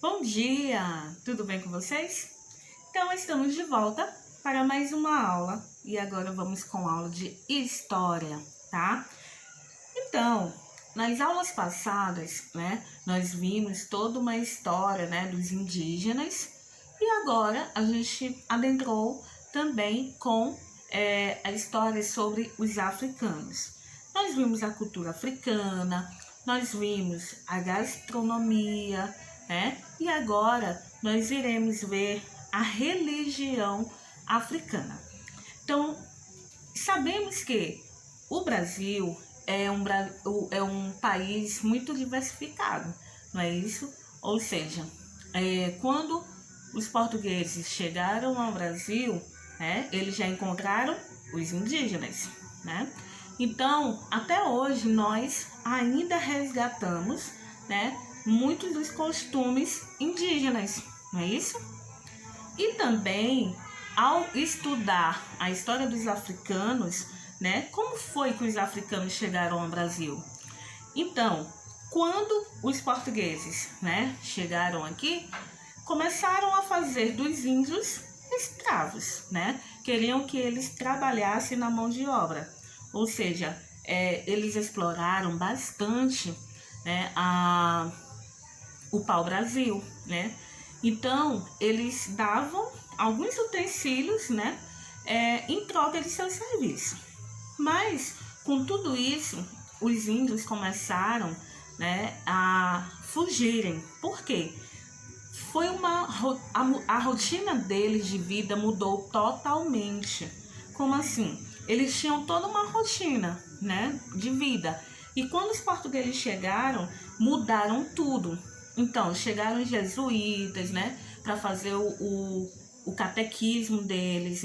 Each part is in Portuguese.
Bom dia! Tudo bem com vocês? Então, estamos de volta para mais uma aula e agora vamos com aula de história, tá? Então, nas aulas passadas, nós vimos toda uma história, dos indígenas e agora a gente adentrou também com a história sobre os africanos. Nós vimos a cultura africana, nós vimos a gastronomia, e agora nós iremos ver a religião africana. Então, sabemos que o Brasil é um país muito diversificado, não é isso? Ou seja, quando os portugueses chegaram ao Brasil, eles já encontraram os indígenas, Então, até hoje, nós ainda resgatamos, muitos dos costumes indígenas, não é isso? E também, ao estudar a história dos africanos, como foi que os africanos chegaram ao Brasil? Então, quando os portugueses, chegaram aqui, começaram a fazer dos índios escravos, Queriam que eles trabalhassem na mão de obra, ou seja, eles exploraram bastante, o pau-brasil, Então, eles davam alguns utensílios, em troca de seu serviço. Mas, com tudo isso, os índios começaram, a fugirem. Por quê? Foi a rotina deles de vida mudou totalmente. Como assim? Eles tinham toda uma rotina, de vida. E quando os portugueses chegaram, mudaram tudo. Então, chegaram os jesuítas, para fazer o catequismo deles,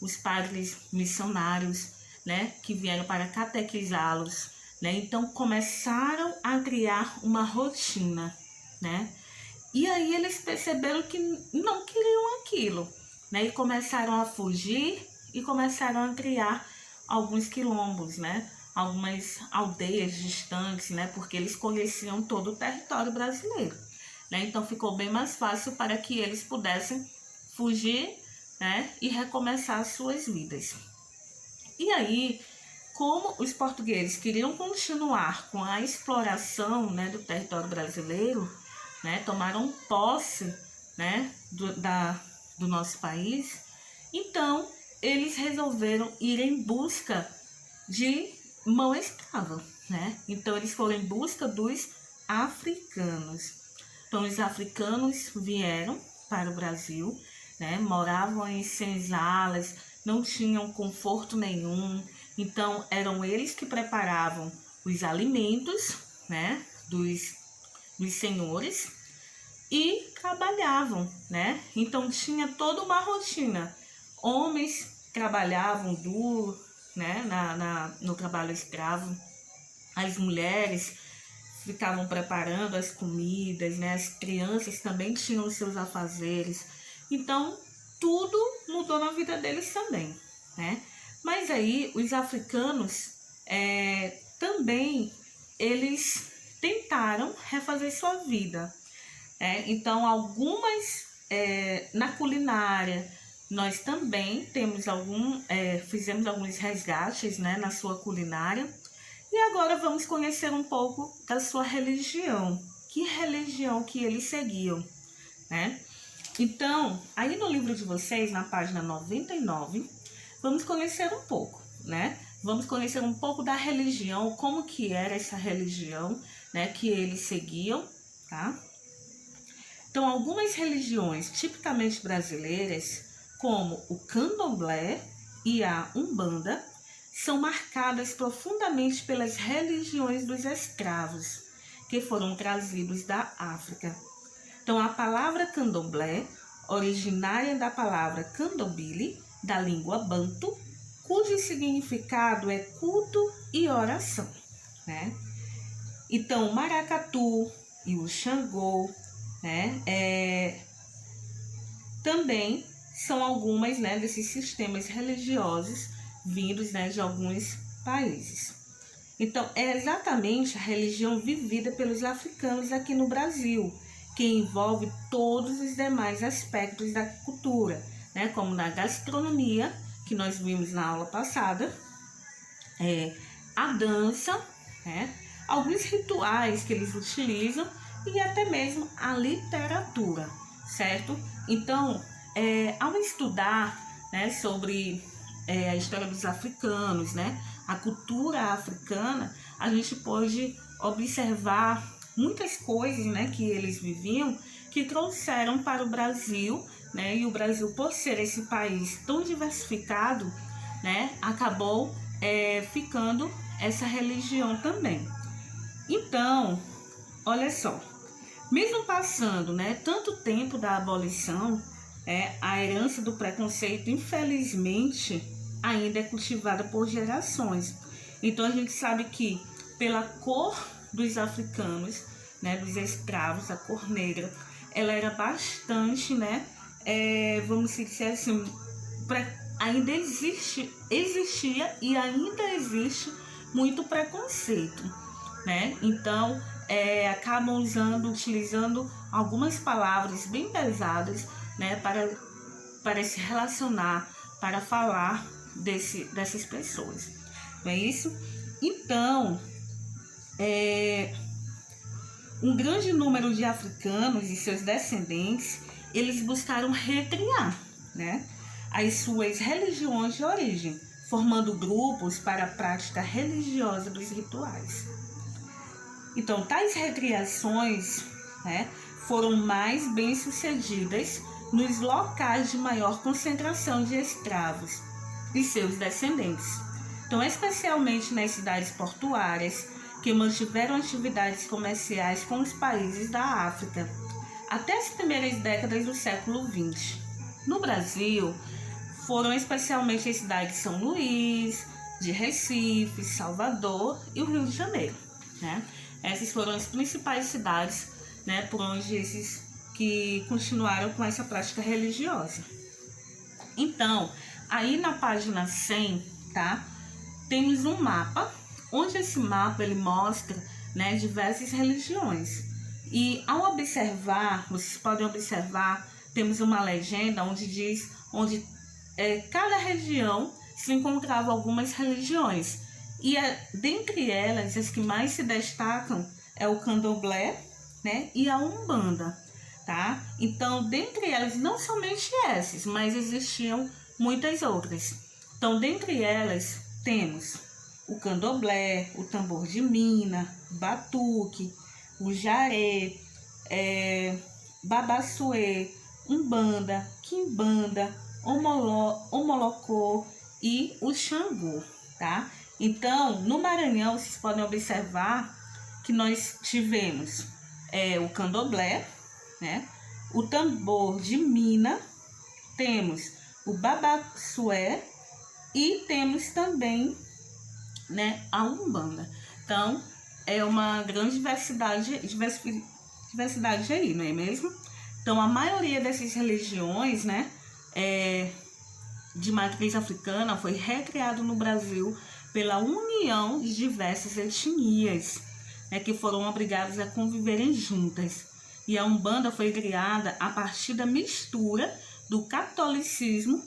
Os padres missionários, que vieram para catequizá-los, Então, começaram a criar uma rotina, E aí eles perceberam que não queriam aquilo, E começaram a fugir e começaram a criar alguns quilombos, Algumas aldeias distantes, porque eles conheciam todo o território brasileiro, Então ficou bem mais fácil para que eles pudessem fugir, e recomeçar suas vidas. E aí, como os portugueses queriam continuar com a exploração, do território brasileiro, tomaram posse, do nosso país, então eles resolveram ir em busca de mão escrava, Então eles foram em busca dos africanos. Então os africanos vieram para o Brasil, moravam em senzalas, não tinham conforto nenhum. Então eram eles que preparavam os alimentos, dos senhores e trabalhavam, Então tinha toda uma rotina. Homens trabalhavam duro, no trabalho escravo. As mulheres ficavam preparando as comidas, as crianças também tinham os seus afazeres. Então, tudo mudou na vida deles também, Mas aí, os africanos também, eles tentaram refazer sua vida, Então, algumas, na culinária, nós também temos fizemos alguns resgates, na sua culinária. E agora vamos conhecer um pouco da sua religião. Que religião que eles seguiam, Então, aí no livro de vocês, na página 99, vamos conhecer um pouco, Vamos conhecer um pouco da religião, como que era essa religião, que eles seguiam, tá? Então, algumas religiões tipicamente brasileiras, como o candomblé e a umbanda, são marcadas profundamente pelas religiões dos escravos, que foram trazidos da África. Então, a palavra candomblé, originária da palavra candomblé, da língua banto, cujo significado é culto e oração, Então, o maracatu e o xangô, também são algumas, desses sistemas religiosos vindos, de alguns países. Então, é exatamente a religião vivida pelos africanos aqui no Brasil, que envolve todos os demais aspectos da cultura, né? Como na gastronomia, que nós vimos na aula passada, a dança, né? Alguns rituais que eles utilizam e até mesmo a literatura, certo? Então, ao estudar, né, sobre a história dos africanos, né, a cultura africana, a gente pode observar muitas coisas, né, que eles viviam, que trouxeram para o Brasil, né, e o Brasil, por ser esse país tão diversificado, né, acabou ficando essa religião também. Então, olha só, mesmo passando, né, tanto tempo da abolição, a herança do preconceito, infelizmente, ainda é cultivada por gerações. Então, a gente sabe que pela cor dos africanos, né, dos escravos, a cor negra, ela era bastante, né, vamos dizer assim, ainda existia e ainda existe muito preconceito, né? Então, acabam utilizando algumas palavras bem pesadas, né, para se relacionar, para falar dessas pessoas. Não é isso? Então, um grande número de africanos e seus descendentes, eles buscaram recriar, né, as suas religiões de origem, formando grupos para a prática religiosa dos rituais. Então, tais recriações, né, foram mais bem-sucedidas nos locais de maior concentração de escravos e seus descendentes. Então, especialmente nas cidades portuárias, que mantiveram atividades comerciais com os países da África, até as primeiras décadas do século XX. No Brasil, foram especialmente as cidades de São Luís, de Recife, Salvador e o Rio de Janeiro, né? Essas foram as principais cidades, né, por onde esses que continuaram com essa prática religiosa. Então, aí na página 100, tá? Temos um mapa, onde esse mapa ele mostra, né, diversas religiões. E ao observar, vocês podem observar, temos uma legenda onde diz onde cada região se encontrava algumas religiões. E dentre elas, as que mais se destacam é o candomblé, né, e a umbanda, tá? Então, dentre elas, não somente essas, mas existiam muitas outras. Então, dentre elas, temos o candomblé, o tambor de mina, batuque, o jaré, babassuê, umbanda, quimbanda, omolocô e o xangô, tá? Então, no Maranhão, vocês podem observar que nós tivemos o candomblé, né? O tambor de mina, temos o babassué e temos também, né, a umbanda. Então, é uma grande diversidade aí, não é mesmo? Então, a maioria dessas religiões, né, de matriz africana foi recriado no Brasil pela união de diversas etnias, né, que foram obrigadas a conviverem juntas. E a Umbanda foi criada a partir da mistura do catolicismo,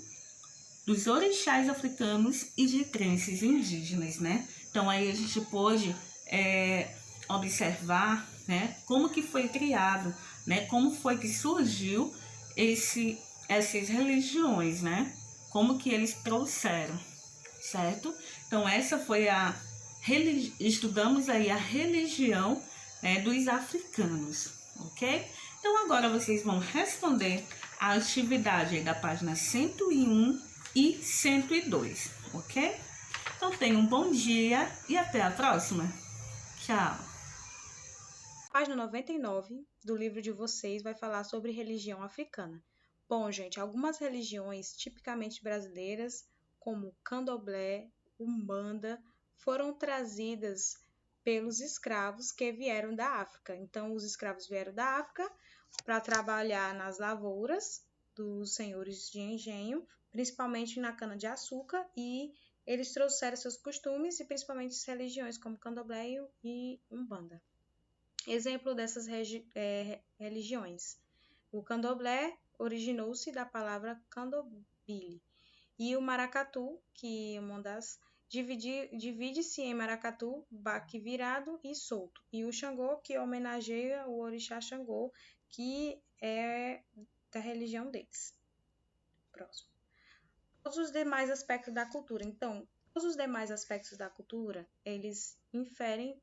dos orixás africanos e de crenças indígenas, né? Então aí a gente pôde observar, né, como que foi criado, né, como foi que surgiu essas religiões, né? Como que eles trouxeram, certo? Então essa foi estudamos aí a religião, né, dos africanos, ok? Então agora vocês vão responder a atividade aí da página 101 e 102, ok? Então tenham um bom dia e até a próxima. Tchau! Página 99 do livro de vocês vai falar sobre religião africana. Bom, gente, algumas religiões tipicamente brasileiras, como candomblé, umbanda, foram trazidas pelos escravos que vieram da África. Então, os escravos vieram da África para trabalhar nas lavouras dos senhores de engenho, principalmente na cana-de-açúcar, e eles trouxeram seus costumes e principalmente as religiões como candomblé e umbanda. Exemplo dessas religiões. O candomblé originou-se da palavra candomblé. E o maracatu, que é uma das divide-se em maracatu, baque virado e solto. E o Xangô, que homenageia o orixá Xangô, que é da religião deles. Próximo. Todos os demais aspectos da cultura. Então, todos os demais aspectos da cultura, eles inferem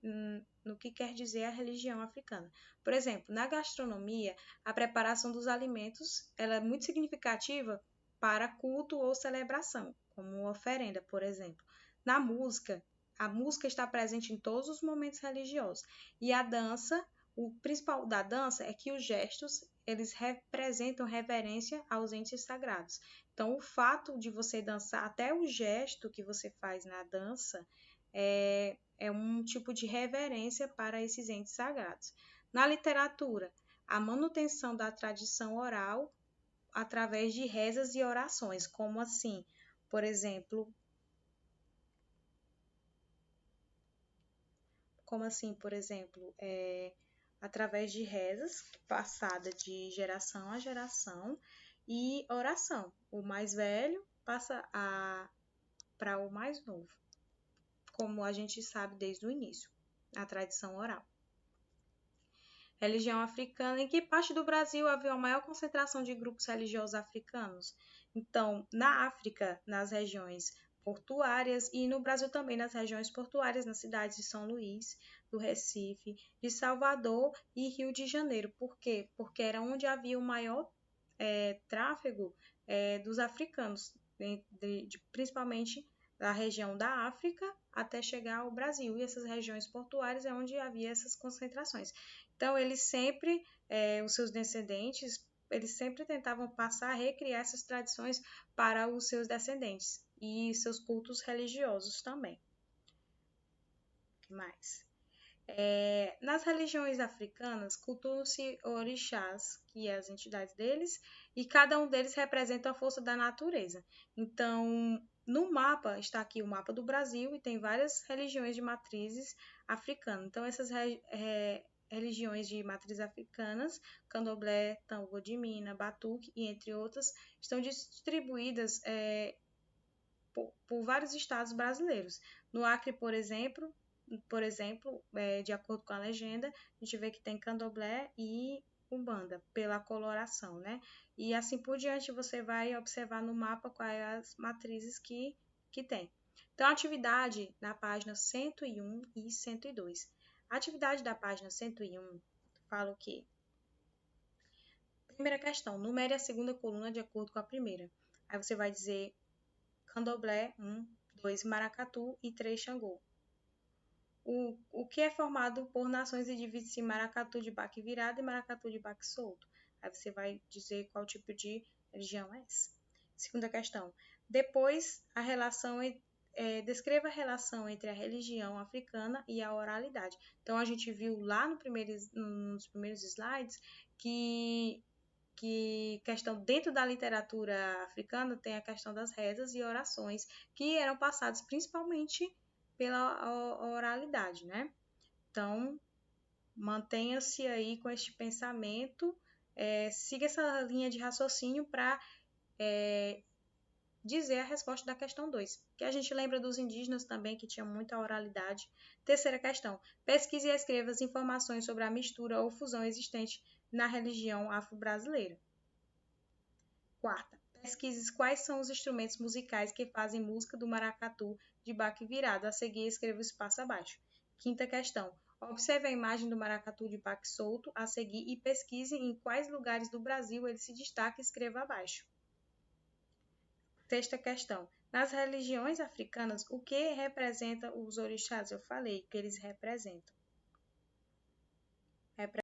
no que quer dizer a religião africana. Por exemplo, na gastronomia, a preparação dos alimentos, ela é muito significativa para culto ou celebração, como oferenda, por exemplo. Na música, a música está presente em todos os momentos religiosos. E a dança, o principal da dança é que os gestos, eles representam reverência aos entes sagrados. Então, o fato de você dançar, até o gesto que você faz na dança, é um tipo de reverência para esses entes sagrados. Na literatura, a manutenção da tradição oral através de rezas e orações, como assim, por exemplo, através de rezas passada de geração a geração e oração. O mais velho passa para o mais novo, como a gente sabe desde o início, a tradição oral. Religião africana. Em que parte do Brasil havia a maior concentração de grupos religiosos africanos? Então, na África, nas regiões portuárias e no Brasil também nas regiões portuárias, nas cidades de São Luís, do Recife, de Salvador e Rio de Janeiro. Por quê? Porque era onde havia o maior tráfego dos africanos, principalmente da região da África até chegar ao Brasil. E essas regiões portuárias é onde havia essas concentrações. Então, os seus descendentes, eles sempre tentavam passar, recriar essas tradições para os seus descendentes e seus cultos religiosos também. O que mais? Nas religiões africanas, cultuam-se orixás, que é as entidades deles, e cada um deles representa a força da natureza. Então, no mapa, está aqui o mapa do Brasil, e tem várias religiões de matrizes africanas. Então, essas religiões de matriz africanas, candomblé, tambor de mina, batuque e entre outras, estão distribuídas por vários estados brasileiros. No Acre, por exemplo, de acordo com a legenda, a gente vê que tem candomblé e umbanda, pela coloração, né? E assim por diante, você vai observar no mapa quais as matrizes que tem. Então, a atividade na página 101 e 102. A atividade da página 101 fala o quê? Primeira questão, numere a segunda coluna de acordo com a primeira. Aí você vai dizer candomblé, 1, 2, maracatu e 3, Xangô. O que é formado por nações e divide-se em maracatu de baque virado e maracatu de baque solto. Aí você vai dizer qual tipo de religião é essa. Segunda questão. Depois, descreva a relação entre a religião africana e a oralidade. Então, a gente viu lá nos primeiros slides que questão dentro da literatura africana tem a questão das rezas e orações que eram passadas principalmente pela oralidade, né? Então, mantenha-se aí com este pensamento, siga essa linha de raciocínio para dizer a resposta da questão 2, que a gente lembra dos indígenas também, que tinham muita oralidade. Terceira questão, pesquise e escreva as informações sobre a mistura ou fusão existente na religião afro-brasileira. Quarta, pesquise quais são os instrumentos musicais que fazem música do maracatu de baque virado. A seguir, escreva o espaço abaixo. Quinta questão, observe a imagem do maracatu de baque solto a seguir e pesquise em quais lugares do Brasil ele se destaca e escreva abaixo. Sexta questão, nas religiões africanas, o que representa os orixás? Eu falei que eles representam